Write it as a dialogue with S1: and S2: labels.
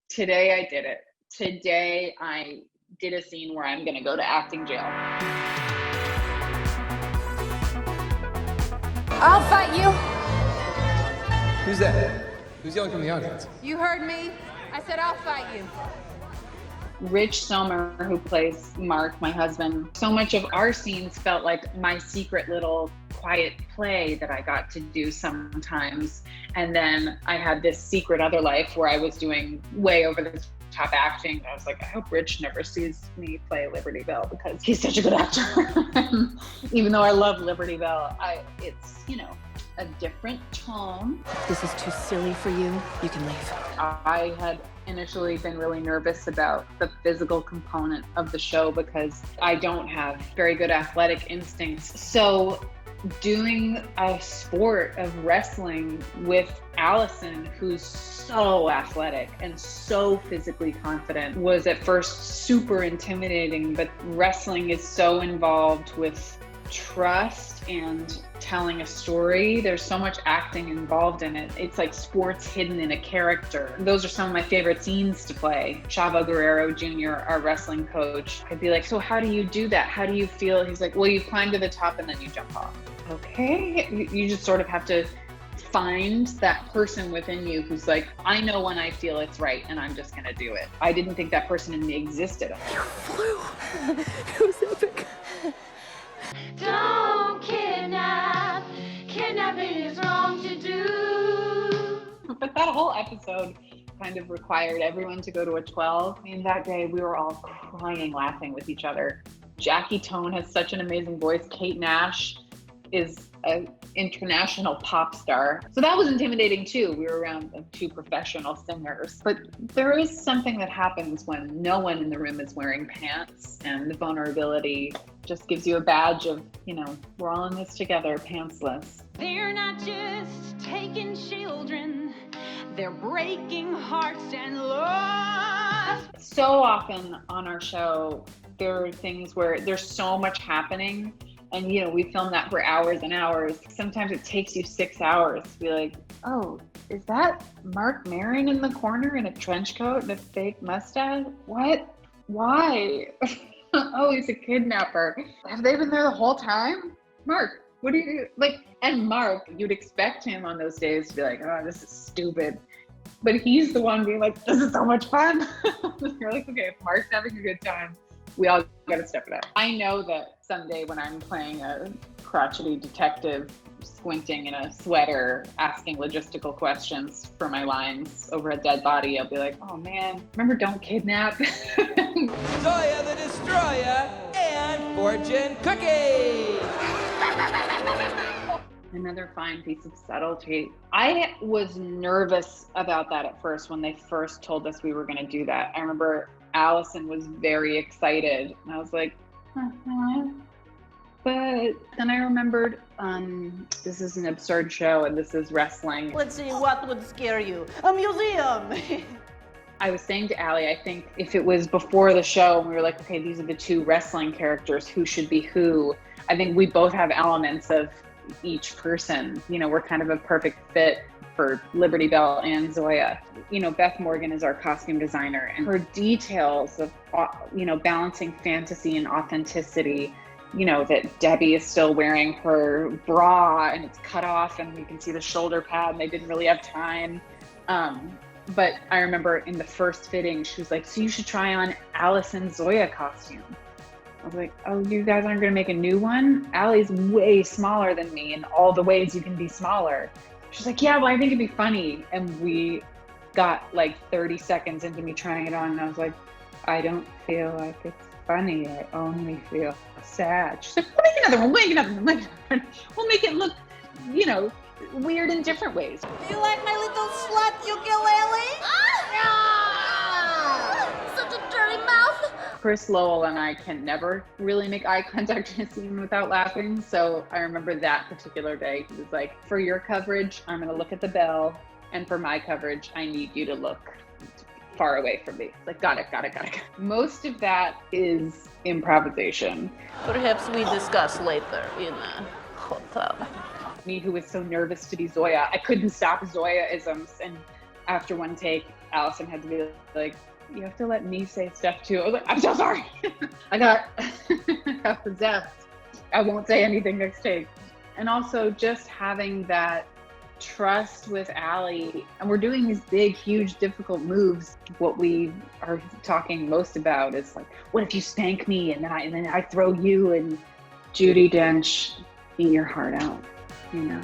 S1: Today I did it. Today I did a scene where I'm going to go to acting jail.
S2: I'll fight you.
S3: Who's that? Who's yelling from the audience?
S2: You heard me. I said I'll fight you.
S1: Rich Sommer, who plays Mark, my husband, so much of our scenes felt like my secret little quiet play that I got to do sometimes. And then I had this secret other life where I was doing way over the top acting. I was like, I hope Rich never sees me play Liberty Bell because he's such a good actor. Even though I love Liberty Bell, it's, a different tone.
S4: If this is too silly for you, you can leave.
S1: I had initially been really nervous about the physical component of the show because I don't have very good athletic instincts. So doing a sport of wrestling with Allison, who's so athletic and so physically confident, was at first super intimidating, but wrestling is so involved with trust and telling a story. There's so much acting involved in it. It's like sports hidden in a character. Those are some of my favorite scenes to play. Chavo Guerrero Jr., our wrestling coach, I'd be like, so how do you do that? How do you feel? He's like, well, you climb to the top and then you jump off. Okay. You just sort of have to find that person within you who's like, I know when I feel it's right and I'm just gonna do it. I didn't think that person in me existed.
S4: You flew. It was epic.
S5: Don't kidnap. Kidnapping is wrong to do.
S1: But that whole episode kind of required everyone to go to a 12. I mean, that day we were all crying, laughing with each other. Jackie Tone has such an amazing voice. Kate Nash is an international pop star. So that was intimidating too. We were around two professional singers. But there is something that happens when no one in the room is wearing pants, and the vulnerability just gives you a badge of, we're all in this together, pantsless.
S5: They're not just taking children, they're breaking hearts and love.
S1: So often on our show, there are things where there's so much happening, and we film that for hours and hours. Sometimes it takes you 6 hours to be like, oh, is that Mark Maron in the corner in a trench coat and a fake mustache? What? Why? Oh, he's a kidnapper. Have they been there the whole time? Mark, what do you do? And Mark, you'd expect him on those days to be like, oh, this is stupid. But he's the one being like, this is so much fun. You're like, okay, if Mark's having a good time, we all got to step it up. I know that someday when I'm playing a crotchety detective, squinting in a sweater, asking logistical questions for my lines over a dead body, I'll be like, oh man, remember Don't Kidnap?
S6: Zoya the Destroyer and Fortune Cookie.
S1: Another fine piece of subtlety. I was nervous about that at first when they first told us we were going to do that. I remember Allison was very excited, and I was like, But then I remembered, this is an absurd show and this is wrestling.
S7: Let's see, what would scare you? A museum!
S1: I was saying to Allie, I think if it was before the show and we were like, okay, these are the two wrestling characters, who should be who? I think we both have elements of each person. We're kind of a perfect fit for Liberty Bell and Zoya. Beth Morgan is our costume designer, and her details of, balancing fantasy and authenticity, that Debbie is still wearing her bra and it's cut off and you can see the shoulder pad and they didn't really have time. But I remember in the first fitting, she was like, so you should try on Allison's Zoya costume. I was like, oh, you guys aren't going to make a new one? Allie's way smaller than me in all the ways you can be smaller. She's like, yeah, well, I think it'd be funny. And we got 30 seconds into me trying it on, and I was like, I don't feel like it's funny. I only feel sad. She's like, we'll make another one. We'll make it look, weird in different ways.
S7: You like my little slut ukulele?
S5: Such a dirty mouth.
S1: Chris Lowell and I can never really make eye contact in a scene without laughing. So I remember that particular day, he was like, for your coverage, I'm going to look at the bell. And for my coverage, I need you to look far away from me. Like, got it. Most of that is improvisation.
S7: Perhaps we discuss later in a hotel.
S1: Me, who was so nervous to be Zoya, I couldn't stop Zoya-isms. And after one take, Allison had to be like, you have to let me say stuff too. I was like, I'm so sorry. I got possessed. I won't say anything next take. And also just having that trust with Allie, and we're doing these big, huge, difficult moves. What we are talking most about is like, what if you spank me and then I throw you? And Judi Dench, eat your heart out, you know?